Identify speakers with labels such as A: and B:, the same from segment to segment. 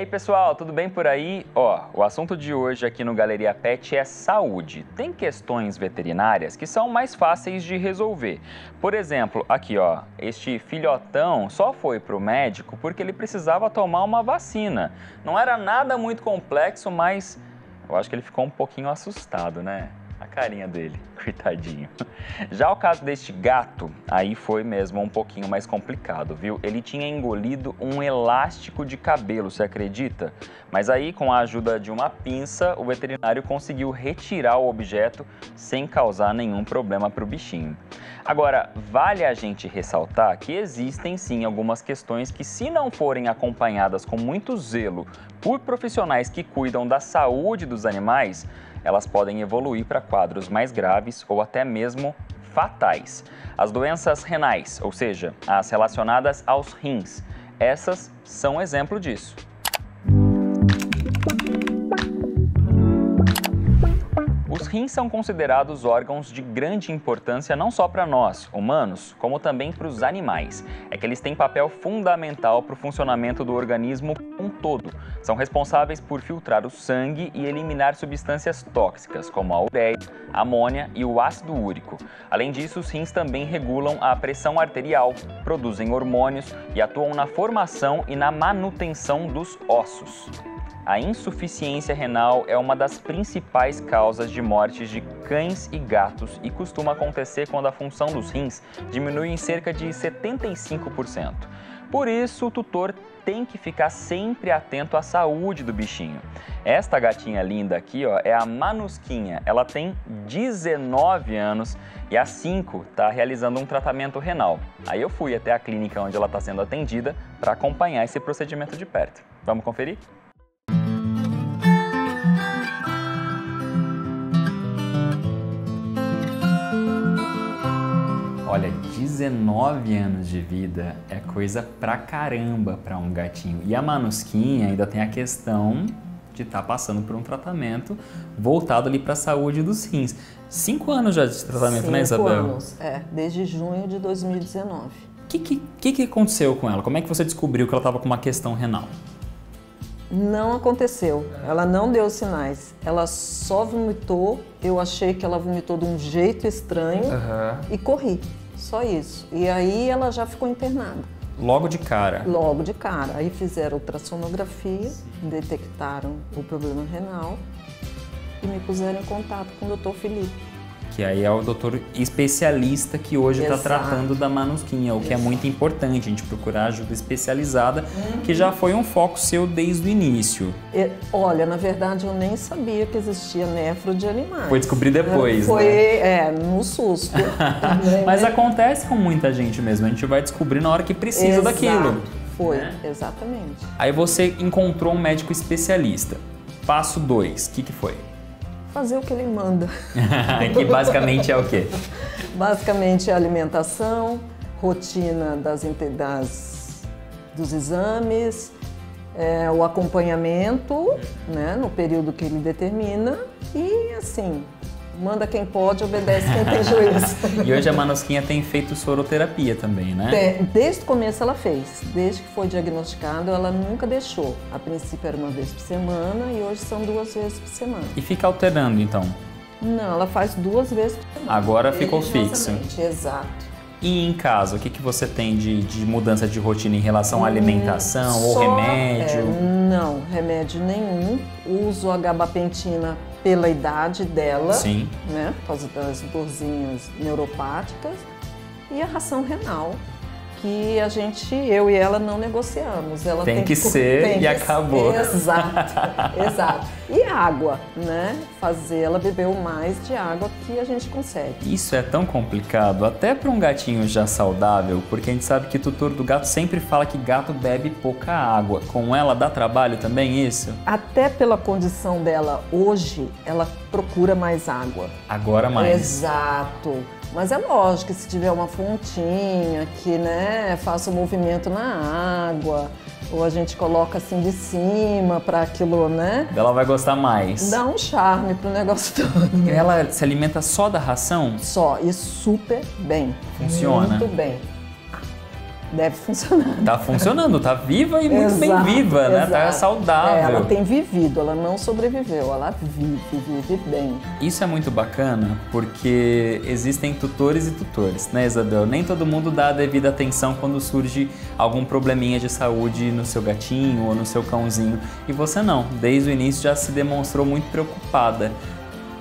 A: aí, pessoal, tudo bem por aí? Ó, o assunto de hoje aqui no Galeria Pet é saúde. Tem questões veterinárias que são mais fáceis de resolver. Por exemplo, aqui ó, este filhotão só foi pro médico porque ele precisava tomar uma vacina. Não era nada muito complexo, mas eu acho que ele ficou um pouquinho assustado, né? A carinha dele, coitadinho. Já o caso deste gato, aí foi mesmo um pouquinho mais complicado, viu? Ele tinha engolido um elástico de cabelo, você acredita? Mas aí, com a ajuda de uma pinça, o veterinário conseguiu retirar o objeto sem causar nenhum problema para o bichinho. Agora, vale a gente ressaltar que existem sim algumas questões que, se não forem acompanhadas com muito zelo por profissionais que cuidam da saúde dos animais, elas podem evoluir para quadros mais graves ou até mesmo fatais. As doenças renais, ou seja, as relacionadas aos rins, essas são exemplo disso. Os rins são considerados órgãos de grande importância não só para nós, humanos, como também para os animais. É que eles têm papel fundamental para o funcionamento do organismo como um todo. São responsáveis por filtrar o sangue e eliminar substâncias tóxicas, como a ureia, a amônia e o ácido úrico. Além disso, os rins também regulam a pressão arterial, produzem hormônios e atuam na formação e na manutenção dos ossos. A insuficiência renal é uma das principais causas de mortes de cães e gatos e costuma acontecer quando a função dos rins diminui em cerca de 75%. Por isso, o tutor tem que ficar sempre atento à saúde do bichinho. Esta gatinha linda aqui, ó, é a Manusquinha. Ela tem 19 anos e há 5 está realizando um tratamento renal. Aí eu fui até a clínica onde ela está sendo atendida para acompanhar esse procedimento de perto. Vamos conferir? Olha, 19 anos de vida é coisa pra caramba pra um gatinho. E a Manusquinha ainda tem a questão de estar passando por um tratamento voltado ali para a saúde dos rins. 5 anos já de tratamento, né, Isabel?
B: 5 anos, desde junho de 2019.
A: O que aconteceu com ela? Como é que você descobriu que ela estava com uma questão renal?
B: Não aconteceu, ela não deu sinais, ela só vomitou, eu achei que ela vomitou de um jeito estranho e corri, só isso. E aí ela já ficou internada.
A: Logo de cara? Logo
B: de cara. Aí fizeram ultrassonografia, detectaram o problema renal e me puseram em contato com o Dr. Felipe.
A: Que aí é o doutor especialista que hoje está tratando da Manusquinha, o que é muito importante, a gente procurar ajuda especializada, que já foi um foco seu desde o início.
B: Olha, na verdade eu nem sabia que existia nefro de animais.
A: Foi descobrir depois,
B: né? No susto.
A: Mas acontece com muita gente mesmo, a gente vai descobrir na hora que precisa daquilo.
B: Foi, exatamente.
A: Aí você encontrou um médico especialista. Passo 2, o que foi?
B: Fazer o que ele manda.
A: Que basicamente é o quê?
B: Basicamente é alimentação, rotina dos exames, o acompanhamento, né, no período que ele determina e assim, manda quem pode, obedece quem tem juízo.
A: E hoje a Manusquinha tem feito soroterapia também, né?
B: Desde o começo ela fez. Desde que foi diagnosticado, ela nunca deixou. A princípio era uma vez por semana e hoje são 2 vezes por semana.
A: E fica alternando, então?
B: Não, ela faz 2 vezes por semana.
A: Agora ficou fixo.
B: Exato.
A: E em casa, o que você tem de mudança de rotina em relação à alimentação ou remédio?
B: Não, remédio nenhum. Uso a gabapentina pela idade dela,
A: sim,
B: né, por causa das dorzinhas neuropáticas, e a ração renal, que eu e ela não negociamos. Ela
A: tem que ser e acabou.
B: Exato. E água, né? Fazer ela beber o mais de água que a gente consegue.
A: Isso é tão complicado, até para um gatinho já saudável, porque a gente sabe que o tutor do gato sempre fala que gato bebe pouca água. Com ela dá trabalho também isso?
B: Até pela condição dela hoje, ela procura mais água.
A: Agora mais.
B: Exato. Mas é lógico que se tiver uma fontinha que, né, faça um movimento na água, ou a gente coloca assim de cima para aquilo, né?
A: Ela vai gostar mais.
B: Dá um charme pro negócio todo.
A: Ela se alimenta só da ração?
B: Só, e super bem.
A: Funciona?
B: Muito bem. Deve funcionar.
A: Tá funcionando, tá viva e muito bem viva, né? Tá saudável.
B: Ela tem vivido, ela não sobreviveu, ela vive bem.
A: Isso é muito bacana porque existem tutores e tutores, né, Isabel? Nem todo mundo dá a devida atenção quando surge algum probleminha de saúde no seu gatinho ou no seu cãozinho. E você não, desde o início já se demonstrou muito preocupada.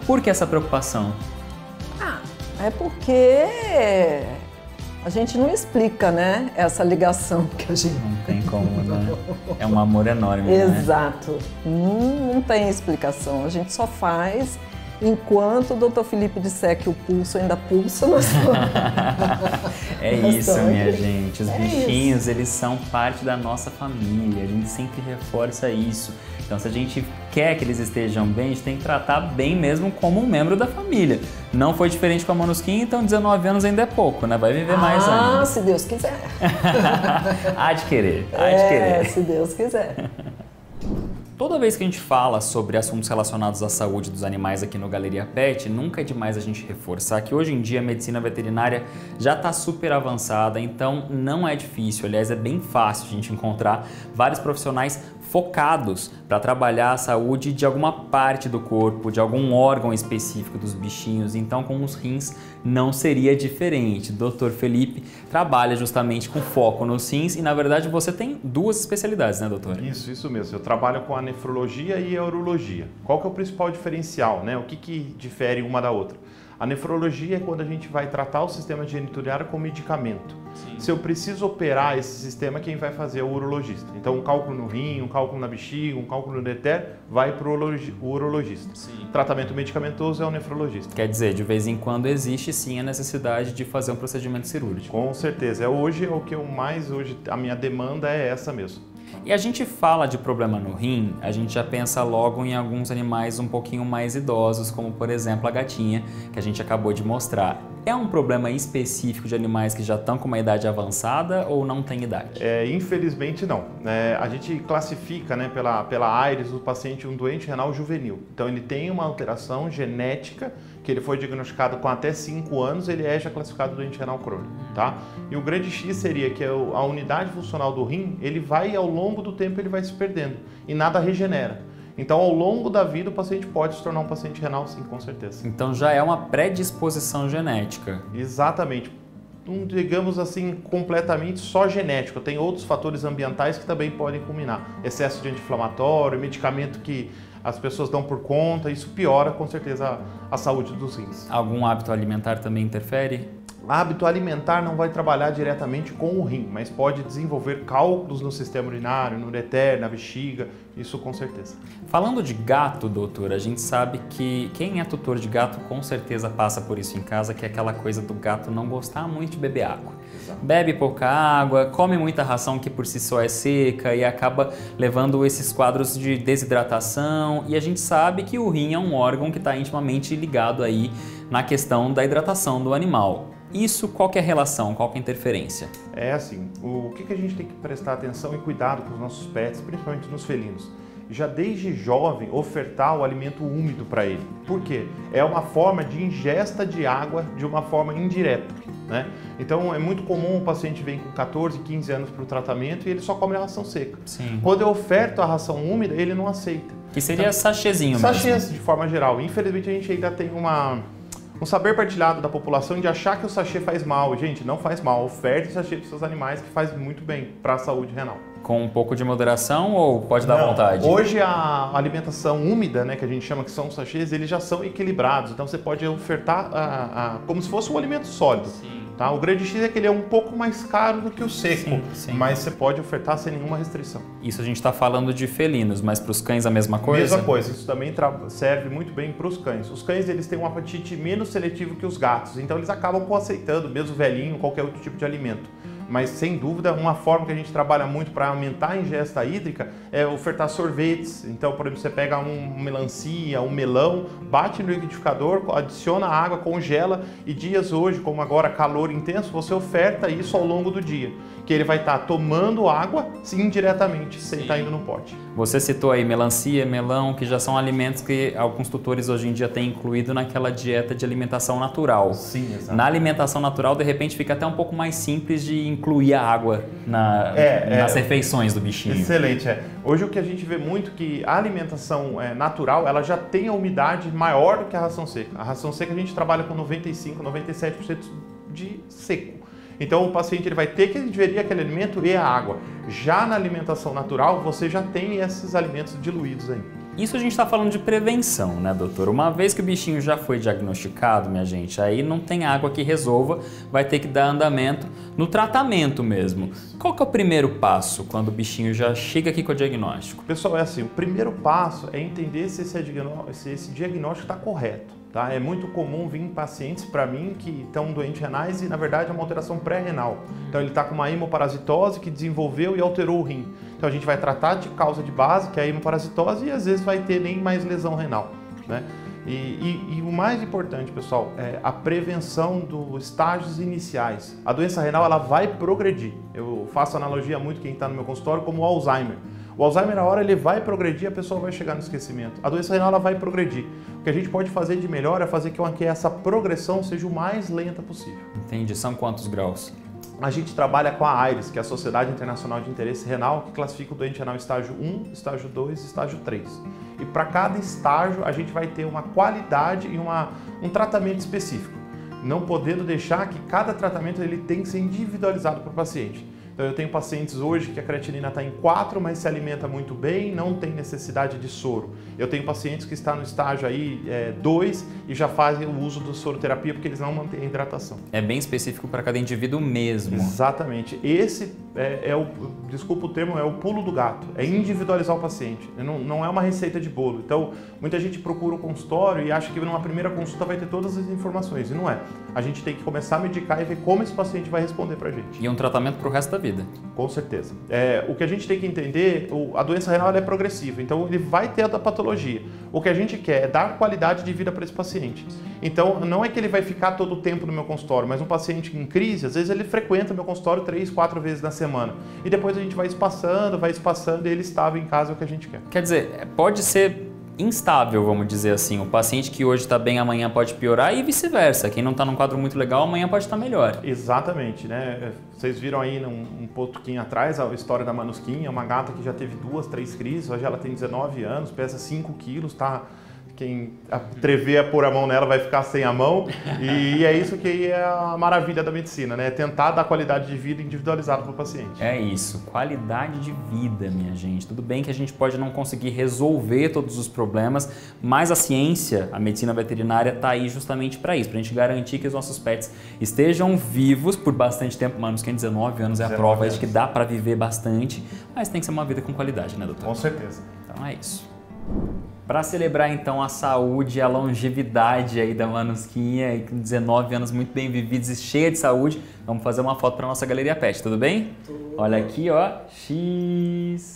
A: Por que essa preocupação?
B: É porque a gente não explica, né, essa ligação que a gente...
A: Não tem como, né? É um amor enorme,
B: Exato. Né? Não tem explicação. A gente só faz enquanto o Dr. Felipe disser que o pulso ainda pulsa na sua...
A: É isso, minha gente. Os bichinhos, eles são parte da nossa família. A gente sempre reforça isso. Então, se a gente quer que eles estejam bem, a gente tem que tratar bem mesmo como um membro da família. Não foi diferente com a Måneskin, então 19 anos ainda é pouco, né? Vai viver mais ainda.
B: Ah, se Deus quiser.
A: Há de querer, há de querer.
B: Se Deus quiser.
A: Toda vez que a gente fala sobre assuntos relacionados à saúde dos animais aqui no Galeria Pet, nunca é demais a gente reforçar que hoje em dia a medicina veterinária já está super avançada, então não é difícil, aliás é bem fácil a gente encontrar vários profissionais focados para trabalhar a saúde de alguma parte do corpo, de algum órgão específico dos bichinhos. Então, com os rins não seria diferente. O Dr. Felipe trabalha justamente com foco nos rins e, na verdade, você tem duas especialidades, né, doutor?
C: Isso mesmo. Eu trabalho com a nefrologia e a urologia. Qual que é o principal diferencial, né? O que difere uma da outra? A nefrologia é quando a gente vai tratar o sistema genitoriário com medicamento. Sim. Se eu preciso operar esse sistema, quem vai fazer é o urologista. Então, um cálculo no rim, um cálculo na bexiga, um cálculo no ureter, vai para o urologista. Sim. Tratamento medicamentoso é o nefrologista.
A: Quer dizer, de vez em quando existe sim a necessidade de fazer um procedimento cirúrgico.
C: Com certeza. Hoje, a minha demanda é essa mesmo.
A: E a gente fala de problema no rim, a gente já pensa logo em alguns animais um pouquinho mais idosos, como por exemplo a gatinha, que a gente acabou de mostrar. É um problema específico de animais que já estão com uma idade avançada ou não tem idade?
C: Infelizmente não. A gente classifica, né, pela AIRES o paciente um doente renal juvenil. Então ele tem uma alteração genética que ele foi diagnosticado com até 5 anos, ele é já classificado doente renal crônico, tá? E o grande X seria que a unidade funcional do rim, ele vai ao longo do tempo ele vai se perdendo e nada regenera. Então, ao longo da vida, o paciente pode se tornar um paciente renal, sim, com certeza.
A: Então, já é uma predisposição genética.
C: Exatamente. Não digamos assim completamente só genético, tem outros fatores ambientais que também podem culminar. Excesso de anti-inflamatório, medicamento que as pessoas dão por conta, isso piora com certeza a saúde dos rins.
A: Algum hábito alimentar também interfere?
C: Hábito alimentar não vai trabalhar diretamente com o rim, mas pode desenvolver cálculos no sistema urinário, no ureter, na bexiga, isso com certeza.
A: Falando de gato, doutor, a gente sabe que quem é tutor de gato com certeza passa por isso em casa, que é aquela coisa do gato não gostar muito de beber água. Exato. Bebe pouca água, come muita ração que por si só é seca e acaba levando esses quadros de desidratação, e a gente sabe que o rim é um órgão que está intimamente ligado aí na questão da hidratação do animal. Isso, qual que é a relação, qual que é a interferência?
C: É assim, o que a gente tem que prestar atenção e cuidado com os nossos pets, principalmente nos felinos? Já desde jovem, ofertar o alimento úmido para ele. Por quê? É uma forma de ingesta de água de uma forma indireta, né? Então, é muito comum o paciente vir com 14, 15 anos para o tratamento e ele só come a ração seca.
A: Sim.
C: Quando eu oferto a ração úmida, ele não aceita.
A: Que seria sachêzinho mesmo.
C: Sachês, de forma geral. Infelizmente, a gente ainda tem um saber partilhado da população de achar que o sachê faz mal. Gente, não faz mal. Oferte sachê para os seus animais que faz muito bem para a saúde renal. Com
A: um pouco de moderação ou pode dar vontade?
C: Hoje a alimentação úmida, né, que a gente chama que são os sachês, eles já são equilibrados. Então você pode ofertar como se fosse um alimento sólido. Sim. Tá? O grande X é que ele é um pouco mais caro do que o seco, sim. Mas você pode ofertar sem nenhuma restrição.
A: Isso a gente está falando de felinos, mas para os cães a mesma coisa?
C: Mesma coisa, isso também serve muito bem para os cães. Os cães eles têm um apetite menos seletivo que os gatos, então eles acabam aceitando, mesmo velhinho, qualquer outro tipo de alimento. Mas, sem dúvida, uma forma que a gente trabalha muito para aumentar a ingesta hídrica é ofertar sorvetes. Então, por exemplo, você pega uma melancia, um melão, bate no liquidificador, adiciona água, congela e dias hoje, como agora calor intenso, você oferta isso ao longo do dia. Que ele vai estar tomando água indiretamente, sem estar indo no pote.
A: Você citou aí melancia, melão, que já são alimentos que alguns tutores hoje em dia têm incluído naquela dieta de alimentação natural.
C: Sim, exato.
A: Na alimentação natural, de repente, fica até um pouco mais simples de incluir a água nas refeições do bichinho.
C: Excelente. Hoje o que a gente vê muito que a alimentação natural, ela já tem a umidade maior do que a ração seca. A ração seca a gente trabalha com 95%, 97% de seco. Então o paciente ele vai ter que ingerir aquele alimento e a água. Já na alimentação natural, você já tem esses alimentos diluídos aí.
A: Isso a gente está falando de prevenção, né, doutor? Uma vez que o bichinho já foi diagnosticado, minha gente, aí não tem água que resolva, vai ter que dar andamento no tratamento mesmo. Qual que é o primeiro passo quando o bichinho já chega aqui com o diagnóstico?
C: Pessoal, é assim, o primeiro passo é entender se esse diagnóstico está correto. Tá? É muito comum vir pacientes para mim que estão doentes renais e, na verdade, é uma alteração pré-renal. Então, ele está com uma hemoparasitose que desenvolveu e alterou o rim. Então, a gente vai tratar de causa de base, que é a hemoparasitose, e às vezes vai ter nem mais lesão renal. Né? E o mais importante, pessoal, é a prevenção dos estágios iniciais. A doença renal ela vai progredir. Eu faço analogia muito quem está no meu consultório como o Alzheimer. O Alzheimer, na hora, ele vai progredir, a pessoa vai chegar no esquecimento. A doença renal ela vai progredir. O que a gente pode fazer de melhor é fazer que essa progressão seja o mais lenta possível.
A: Entendi. São quantos graus?
C: A gente trabalha com a AIRES, que é a Sociedade Internacional de Interesse Renal, que classifica o doente renal estágio 1, estágio 2 e estágio 3. E para cada estágio, a gente vai ter uma qualidade e um tratamento específico, não podendo deixar que cada tratamento ele tem que ser individualizado para o paciente. Então eu tenho pacientes hoje que a creatinina está em 4, mas se alimenta muito bem, não tem necessidade de soro. Eu tenho pacientes que estão no estágio aí 2 e já fazem o uso do soroterapia porque eles não mantêm a hidratação.
A: É bem específico para cada indivíduo mesmo.
C: Exatamente. Esse desculpa o termo, é o pulo do gato. É individualizar o paciente. Não é uma receita de bolo. Então muita gente procura o consultório e acha que numa primeira consulta vai ter todas as informações. E não é. A gente tem que começar a medicar e ver como esse paciente vai responder para a gente.
A: E um tratamento para o resto da vida.
C: Com certeza. O que a gente tem que entender, a doença renal ela é progressiva, então ele vai ter a patologia. O que a gente quer é dar qualidade de vida para esse paciente. Então não é que ele vai ficar todo o tempo no meu consultório, mas um paciente em crise, às vezes ele frequenta meu consultório 3, 4 vezes na semana. E depois a gente vai espaçando e ele estável em casa é o que a gente quer.
A: Quer dizer, pode ser instável, vamos dizer assim. O paciente que hoje está bem, amanhã pode piorar e vice-versa. Quem não está num quadro muito legal, amanhã pode estar melhor.
C: Exatamente, né? Vocês viram aí um pouquinho atrás a história da Manusquinha, uma gata que já teve 2, 3 crises, hoje ela tem 19 anos, pesa 5 quilos, tá? Quem atrever a pôr a mão nela vai ficar sem a mão e é isso que é a maravilha da medicina, né? Tentar dar qualidade de vida individualizada para o paciente.
A: É isso, qualidade de vida, minha gente. Tudo bem que a gente pode não conseguir resolver todos os problemas, mas a ciência, a medicina veterinária está aí justamente para isso, para a gente garantir que os nossos pets estejam vivos por bastante tempo. Mano, quem 19 anos é a prova de que dá para viver bastante, mas tem que ser uma vida com qualidade, né, doutor?
C: Com certeza.
A: Então é isso. Para celebrar então a saúde e a longevidade aí da Manusquinha, com 19 anos muito bem vividos e cheia de saúde, vamos fazer uma foto para nossa Galeria Pet, tudo bem? Tudo. Olha aqui, ó, X.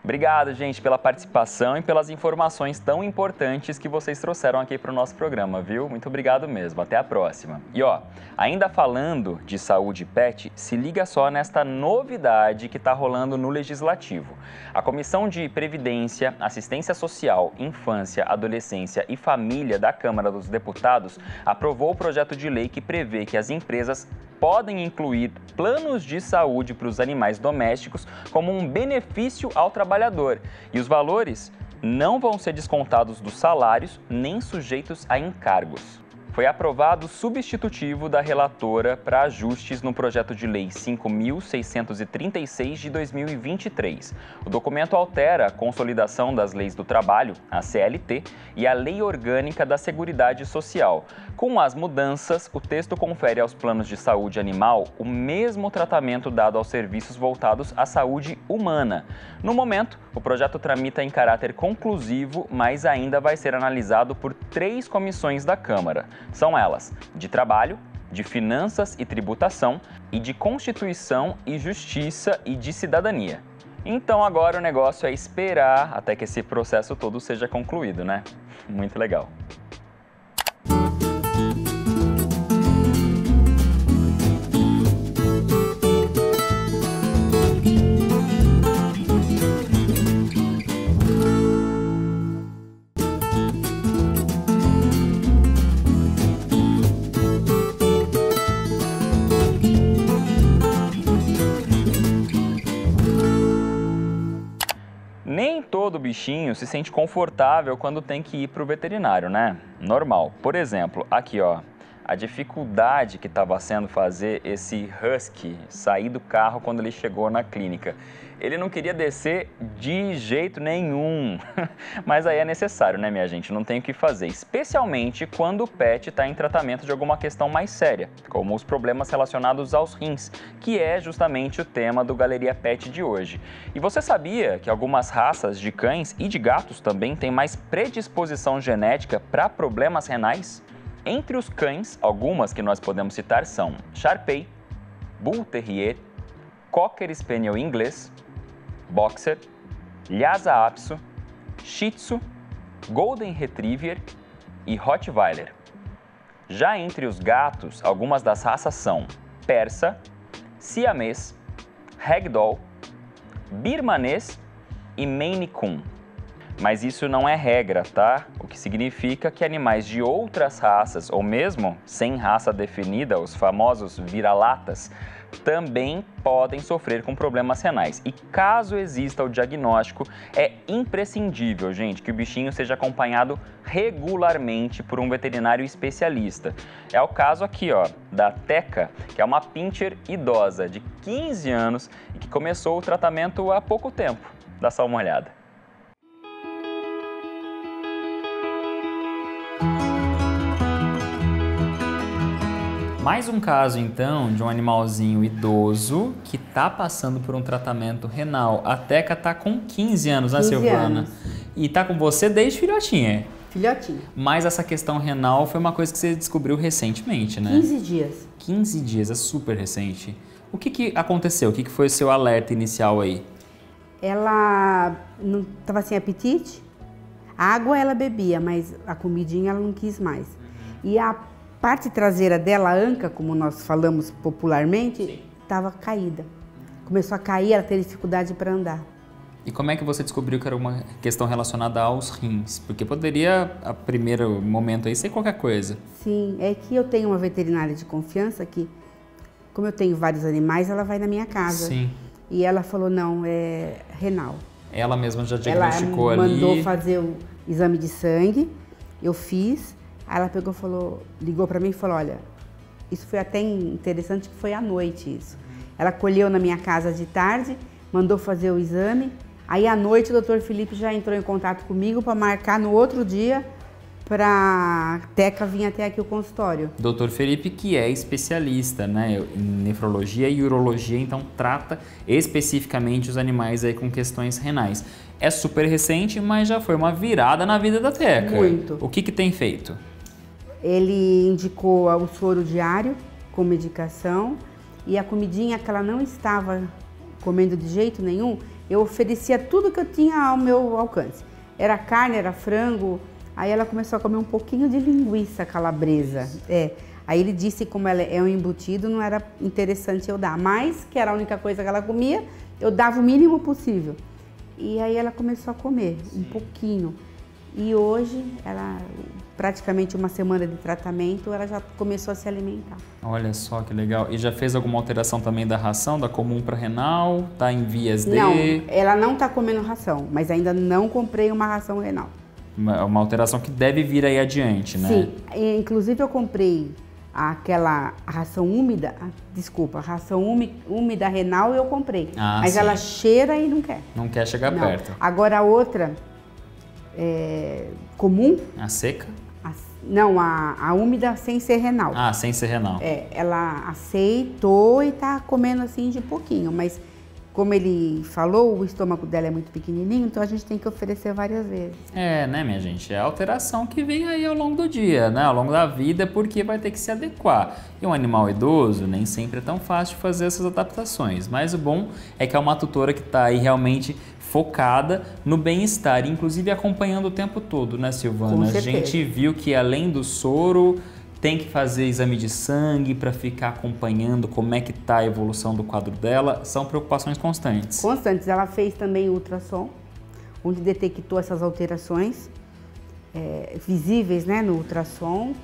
A: Obrigado, gente, pela participação e pelas informações tão importantes que vocês trouxeram aqui para o nosso programa, viu? Muito obrigado mesmo. Até a próxima. E ó, ainda falando de saúde pet, se liga só nesta novidade que está rolando no Legislativo. A Comissão de Previdência, Assistência Social, Infância, Adolescência e Família da Câmara dos Deputados aprovou o projeto de lei que prevê que as empresas podem incluir planos de saúde para os animais domésticos como um benefício ao trabalhador. E os valores não vão ser descontados dos salários nem sujeitos a encargos. Foi aprovado o substitutivo da relatora para ajustes no projeto de lei 5.636 de 2023. O documento altera a Consolidação das Leis do Trabalho, a CLT, e a Lei Orgânica da Seguridade Social. Com as mudanças, o texto confere aos planos de saúde animal o mesmo tratamento dado aos serviços voltados à saúde humana. No momento, o projeto tramita em caráter conclusivo, mas ainda vai ser analisado por 3 comissões da Câmara. São elas: de Trabalho, de Finanças e Tributação e de Constituição e Justiça e de Cidadania. Então agora o negócio é esperar até que esse processo todo seja concluído, né? Muito legal. bichinho se sente confortável quando tem que ir para o veterinário, né? Normal. Por exemplo, aqui ó, a dificuldade que estava sendo fazer esse husky sair do carro quando ele chegou na clínica. Ele não queria descer de jeito nenhum, mas aí é necessário, né, minha gente? Não tem o que fazer, especialmente quando o pet está em tratamento de alguma questão mais séria, como os problemas relacionados aos rins, que é justamente o tema do Galeria Pet de hoje. E você sabia que algumas raças de cães e de gatos também têm mais predisposição genética para problemas renais? Entre os cães, algumas que nós podemos citar são Shar-Pei, Bull Terrier, Cocker Spaniel inglês, Boxer, Lhasa Apso, Shih Tzu, Golden Retriever e Rottweiler. Já entre os gatos, algumas das raças são Persa, Siamês, Ragdoll, Birmanês e Maine Coon. Mas isso não é regra, tá? O que significa que animais de outras raças, ou mesmo sem raça definida, os famosos vira-latas, também podem sofrer com problemas renais. E caso exista o diagnóstico, é imprescindível, gente, que o bichinho seja acompanhado regularmente por um veterinário especialista. É o caso aqui, ó, da Teca, que é uma pincher idosa de 15 anos e que começou o tratamento há pouco tempo. Dá só uma olhada. Mais um caso, então, de um animalzinho idoso que está passando por um tratamento renal. A Teca está com 15 anos, né, Silvana? E está com você desde filhotinha.
D: Filhotinha.
A: Mas essa questão renal foi uma coisa que você descobriu recentemente, né?
D: 15 dias.
A: 15 dias, é super recente. O que aconteceu? O que foi o seu alerta inicial aí?
D: Ela não estava sem apetite. A água ela bebia, mas a comidinha ela não quis mais. E a parte traseira dela, a anca, como nós falamos popularmente, estava caída. Começou a cair, ela teve dificuldade para andar.
A: E como é que você descobriu que era uma questão relacionada aos rins? Porque poderia, a primeiro momento aí, ser qualquer coisa.
D: Sim, é que eu tenho uma veterinária de confiança que, como eu tenho vários animais, ela vai na minha casa.
A: Sim.
D: E ela falou, não, é renal.
A: Ela mesma já diagnosticou
D: ela
A: ali.
D: Ela mandou fazer o exame de sangue, eu fiz. Aí ela pegou, ligou para mim e falou, olha, isso foi até interessante que foi à noite isso. Ela colheu na minha casa de tarde, mandou fazer o exame, aí à noite o Dr. Felipe já entrou em contato comigo para marcar no outro dia para a Teca vir até aqui o consultório.
A: Dr. Felipe, que é especialista, né, em nefrologia e urologia, então trata especificamente os animais aí com questões renais. É super recente, mas já foi uma virada na vida da Teca.
D: Muito.
A: O que tem feito?
D: Ele indicou o soro diário com medicação e a comidinha que ela não estava comendo de jeito nenhum, eu oferecia tudo que eu tinha ao meu alcance. Era carne, era frango, aí ela começou a comer um pouquinho de linguiça calabresa. Aí ele disse que como ela é um embutido, não era interessante eu dar, mas que era a única coisa que ela comia, eu dava o mínimo possível. E aí ela começou a comer um pouquinho. E hoje, ela praticamente uma semana de tratamento, ela já começou a se alimentar.
A: Olha só que legal. E já fez alguma alteração também da ração, da comum para renal? Tá em vias de...
D: Não, ela não tá comendo ração, mas ainda não comprei uma ração renal.
A: Uma alteração que deve vir aí adiante, né?
D: Sim, inclusive eu comprei aquela ração úmida, ração úmida renal eu comprei. Mas
A: sim.
D: Ela cheira e não quer.
A: Não quer chegar perto.
D: Agora a outra, comum.
A: A seca?
D: Não, a úmida sem ser renal.
A: Sem ser renal.
D: Ela aceitou e tá comendo assim de pouquinho, mas como ele falou, o estômago dela é muito pequenininho, então a gente tem que oferecer várias vezes.
A: Né, minha gente? É a alteração que vem aí ao longo do dia, né? Ao longo da vida, porque vai ter que se adequar. E um animal idoso nem sempre é tão fácil de fazer essas adaptações, mas o bom é que é uma tutora que está aí realmente focada no bem-estar, inclusive acompanhando o tempo todo, né, Silvana?
D: Com
A: A
D: certeza.
A: gente viu que além do soro, tem que fazer exame de sangue para ficar acompanhando como é que está a evolução do quadro dela. São preocupações constantes.
D: Constantes. Ela fez também ultrassom, onde detectou essas alterações visíveis, né, no ultrassom.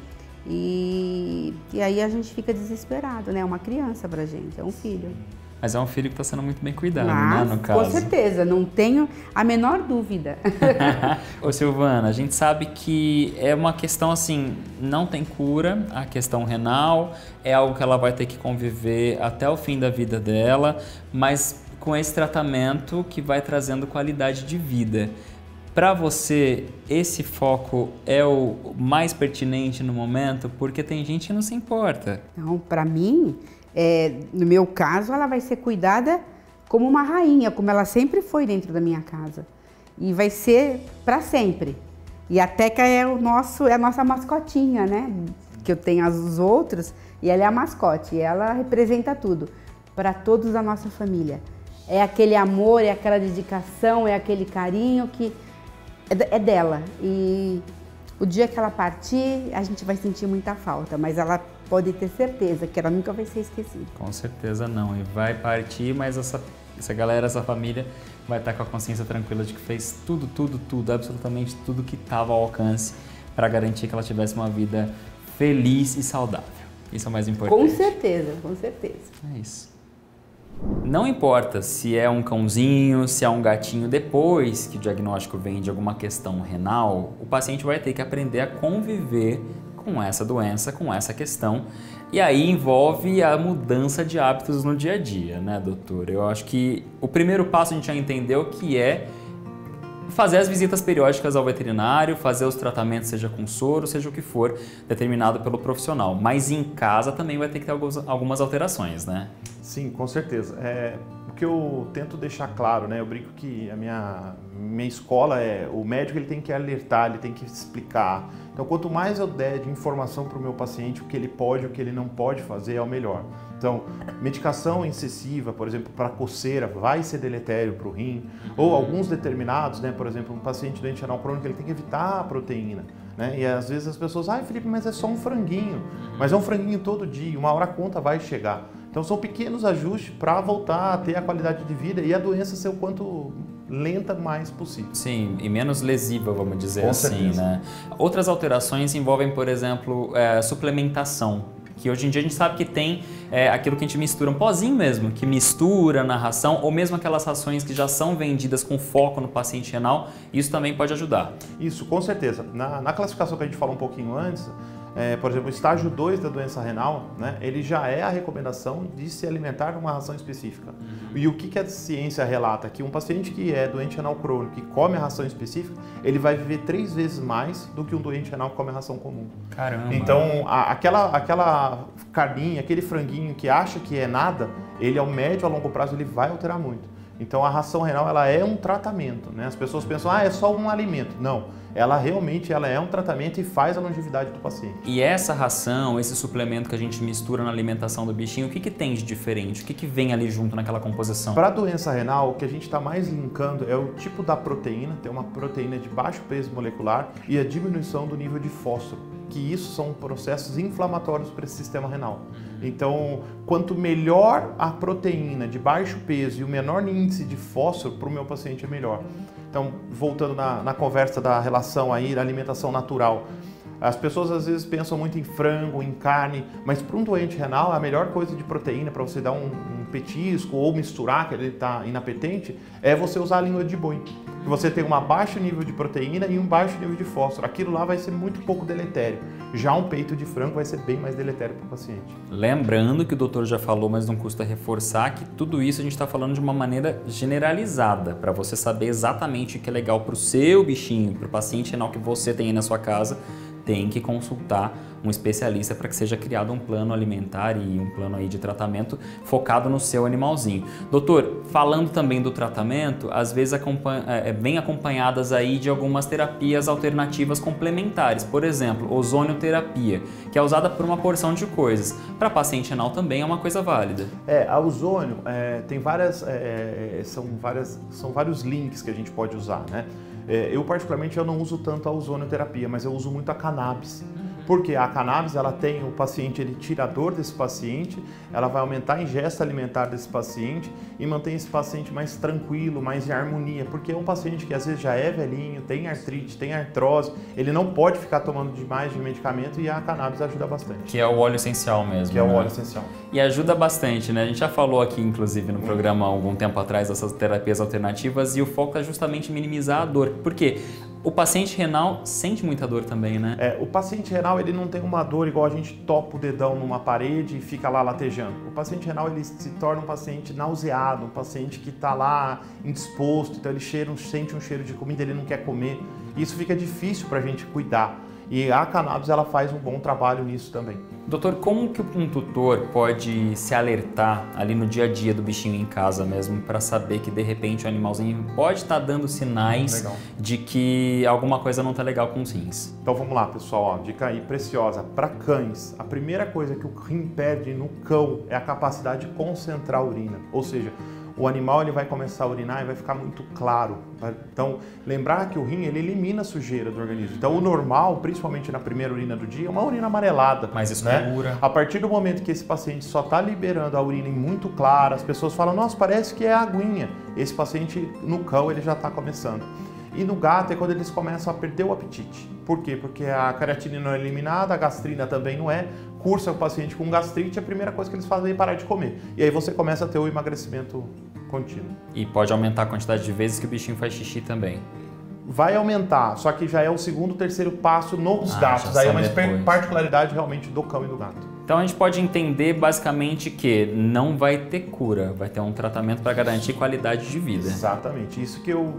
D: E aí a gente fica desesperado, né? É uma criança pra gente, é um filho.
A: Mas é um filho que está sendo muito bem cuidado, né, no caso.
D: Com certeza, não tenho a menor dúvida.
A: Ô Silvana, a gente sabe que é uma questão assim, não tem cura, a questão renal, é algo que ela vai ter que conviver até o fim da vida dela, mas com esse tratamento que vai trazendo qualidade de vida. Para você, esse foco é o mais pertinente no momento? Porque tem gente que não se importa.
D: Então, para mim, no meu caso, ela vai ser cuidada como uma rainha, como ela sempre foi dentro da minha casa. E vai ser para sempre. E a Teca é a nossa mascotinha, né? Que eu tenho os outros, e ela é a mascote. E ela representa tudo, para todos da nossa família. É aquele amor, é aquela dedicação, é aquele carinho que é dela. E o dia que ela partir, a gente vai sentir muita falta, mas ela pode ter certeza que ela nunca vai ser esquecida.
A: Com certeza não, e vai partir, mas essa galera, essa família vai estar com a consciência tranquila de que fez tudo, absolutamente tudo que estava ao alcance para garantir que ela tivesse uma vida feliz e saudável. Isso é o mais importante.
D: Com certeza, com certeza.
A: É isso. Não importa se é um cãozinho, se é um gatinho, depois que o diagnóstico vem de alguma questão renal, o paciente vai ter que aprender a conviver com essa doença, com essa questão. E aí envolve a mudança de hábitos no dia a dia, né, doutor? Eu acho que o primeiro passo a gente já entendeu que é fazer as visitas periódicas ao veterinário, fazer os tratamentos, seja com soro, seja o que for, determinado pelo profissional. Mas em casa também vai ter que ter algumas alterações, né?
C: Sim, com certeza. O que eu tento deixar claro, né? Eu brinco que a minha escola o médico ele tem que alertar, ele tem que explicar. Então, quanto mais eu der de informação para o meu paciente, o que ele pode, o que ele não pode fazer, é o melhor. Então, medicação excessiva, por exemplo, para coceira, vai ser deletério para o rim. Ou alguns determinados, né? Por exemplo, um paciente doente renal crônico, ele tem que evitar a proteína. Né? E às vezes as pessoas, Felipe, mas é só um franguinho. Mas é um franguinho todo dia, uma hora a conta vai chegar. Então, são pequenos ajustes para voltar a ter a qualidade de vida e a doença ser o quanto lenta mais possível.
A: Sim, e menos lesiva, vamos dizer
C: Com
A: assim,
C: certeza.
A: né? Outras alterações envolvem, por exemplo, suplementação. Que hoje em dia a gente sabe que tem aquilo que a gente mistura, um pozinho mesmo, que mistura na ração, ou mesmo aquelas rações que já são vendidas com foco no paciente renal, isso também pode ajudar.
C: Isso, com certeza. Na classificação que a gente falou um pouquinho antes, por exemplo, o estágio 2 da doença renal, né, ele já é a recomendação de se alimentar numa ração específica. E o que a ciência relata? Que um paciente que é doente renal crônico, que come a ração específica, ele vai viver 3 vezes mais do que um doente renal que come a ração comum.
A: Caramba!
C: Então, aquela carninha, aquele franguinho que acha que é nada, ele ao médio, a longo prazo, ele vai alterar muito. Então, a ração renal, ela é um tratamento, né? As pessoas pensam, é só um alimento. Não. Ela realmente é um tratamento e faz a longevidade do paciente.
A: E essa ração, esse suplemento que a gente mistura na alimentação do bichinho, o que tem de diferente? O que vem ali junto naquela composição?
C: Para a doença renal, o que a gente está mais linkando é o tipo da proteína, tem uma proteína de baixo peso molecular e a diminuição do nível de fósforo, que isso são processos inflamatórios para esse sistema renal. Então, quanto melhor a proteína de baixo peso e o menor índice de fósforo para o meu paciente é melhor. Então, voltando na conversa da relação aí da alimentação natural, as pessoas às vezes pensam muito em frango, em carne, mas para um doente renal a melhor coisa de proteína para você dar um petisco ou misturar, que ele está inapetente, é você usar a língua de boi. Você tem um baixo nível de proteína e um baixo nível de fósforo. Aquilo lá vai ser muito pouco deletério. Já um peito de frango vai ser bem mais deletério para o paciente.
A: Lembrando que o doutor já falou, mas não custa reforçar, que tudo isso a gente está falando de uma maneira generalizada, para você saber exatamente o que é legal para o seu bichinho, para o paciente renal que você tem aí na sua casa, tem que consultar um especialista para que seja criado um plano alimentar e um plano aí de tratamento focado no seu animalzinho. Doutor, falando também do tratamento, às vezes vem acompanhadas aí de algumas terapias alternativas complementares. Por exemplo, ozonioterapia, que é usada por uma porção de coisas. Para paciente renal também é uma coisa válida.
C: A ozônio tem são vários links que a gente pode usar, né? Eu particularmente eu não uso tanto a ozonioterapia, mas eu uso muito a cannabis. Porque a cannabis, ela tem o paciente, ele tira a dor desse paciente, ela vai aumentar a ingesta alimentar desse paciente e mantém esse paciente mais tranquilo, mais em harmonia, porque é um paciente que às vezes já é velhinho, tem artrite, tem artrose, ele não pode ficar tomando demais de medicamento e a cannabis ajuda bastante.
A: Que é o óleo essencial mesmo.
C: Que é o óleo essencial.
A: E ajuda bastante, né? A gente já falou aqui, inclusive, no programa há algum tempo atrás dessas terapias alternativas e o foco é justamente minimizar a dor. Por quê? O paciente renal sente muita dor também, né?
C: O paciente renal, ele não tem uma dor igual a gente topa o dedão numa parede e fica lá latejando. O paciente renal, ele se torna um paciente nauseado, um paciente que está lá indisposto, então ele sente um cheiro de comida, ele não quer comer. Isso fica difícil para a gente cuidar. E a cannabis, ela faz um bom trabalho nisso também.
A: Doutor, como que um tutor pode se alertar ali no dia a dia do bichinho em casa mesmo para saber que de repente o animalzinho pode estar dando sinais de que alguma coisa não está legal com os rins?
C: Então vamos lá, pessoal, ó, dica aí preciosa. Para cães, a primeira coisa que o rim perde no cão é a capacidade de concentrar a urina, ou seja, o animal ele vai começar a urinar e vai ficar muito claro. Então, lembrar que o rim ele elimina a sujeira do organismo. Então, o normal, principalmente na primeira urina do dia, é uma urina amarelada.
A: Mais escura.
C: Né? A partir do momento que esse paciente só está liberando a urina muito clara, as pessoas falam, nossa, parece que é aguinha. Esse paciente, no cão, ele já está começando. E no gato é quando eles começam a perder o apetite. Por quê? Porque a creatina não é eliminada, a gastrina também não é. Cursa o paciente com gastrite, a primeira coisa que eles fazem é parar de comer. E aí você começa a ter o emagrecimento contínuo.
A: E pode aumentar a quantidade de vezes que o bichinho faz xixi também.
C: Vai aumentar, só que já é o segundo, terceiro passo nos gatos. Aí é uma particularidade realmente do cão e do gato.
A: Então a gente pode entender basicamente que não vai ter cura, vai ter um tratamento para garantir qualidade de vida.
C: Exatamente, isso que eu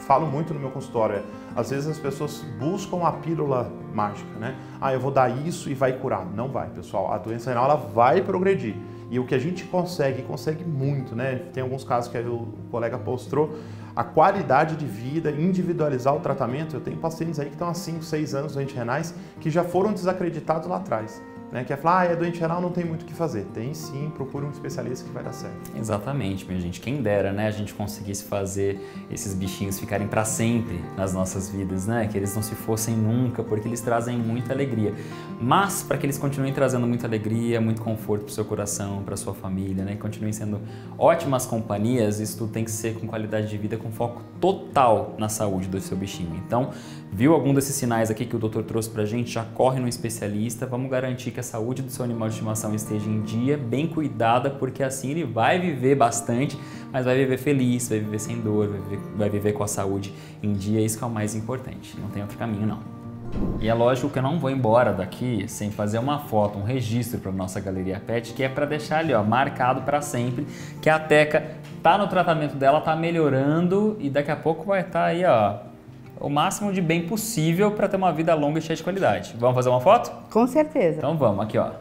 C: falo muito no meu consultório. Às vezes as pessoas buscam a pílula mágica, né? Eu vou dar isso e vai curar. Não vai, pessoal. A doença renal ela vai progredir. E o que a gente consegue muito, né? Tem alguns casos que o colega mostrou, a qualidade de vida, individualizar o tratamento. Eu tenho pacientes aí que estão há 5, 6 anos doentes renais que já foram desacreditados lá atrás. Né, que é falar, é doente renal, não tem muito o que fazer. Tem sim, procure um especialista que vai dar certo.
A: Exatamente, minha gente. Quem dera, né, a gente conseguisse fazer esses bichinhos ficarem para sempre nas nossas vidas, né? Que eles não se fossem nunca, porque eles trazem muita alegria. Mas, para que eles continuem trazendo muita alegria, muito conforto para o seu coração, para sua família, né? E continuem sendo ótimas companhias, isso tudo tem que ser com qualidade de vida, com foco total na saúde do seu bichinho. Então, viu algum desses sinais aqui que o doutor trouxe pra gente? Já corre no especialista, vamos garantir que a saúde do seu animal de estimação esteja em dia, bem cuidada, porque assim ele vai viver bastante, mas vai viver feliz, vai viver sem dor, vai viver com a saúde em dia, isso que é o mais importante, não tem outro caminho não. E é lógico que eu não vou embora daqui sem fazer uma foto, um registro para nossa Galeria Pet, que é para deixar ali, ó, marcado para sempre, que a Teca tá no tratamento dela, tá melhorando e daqui a pouco vai estar aí, ó, o máximo de bem possível para ter uma vida longa e cheia de qualidade. Vamos fazer uma foto?
D: Com certeza.
A: Então vamos, aqui ó.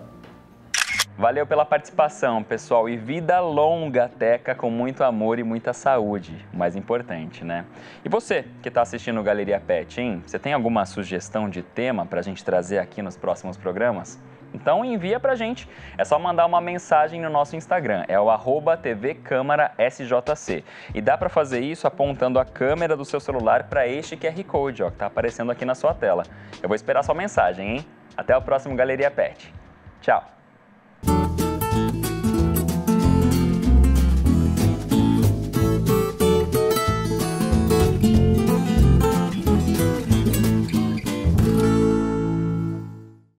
A: Valeu pela participação, pessoal. E vida longa, Teca, com muito amor e muita saúde. O mais importante, né? E você que está assistindo o Galeria Pet, hein? Você tem alguma sugestão de tema para a gente trazer aqui nos próximos programas? Então envia pra gente, é só mandar uma mensagem no nosso Instagram, é o @tvcâmarasjc. E dá para fazer isso apontando a câmera do seu celular para este QR Code, ó, que tá aparecendo aqui na sua tela. Eu vou esperar sua mensagem, hein? Até o próximo Galeria Pet. Tchau!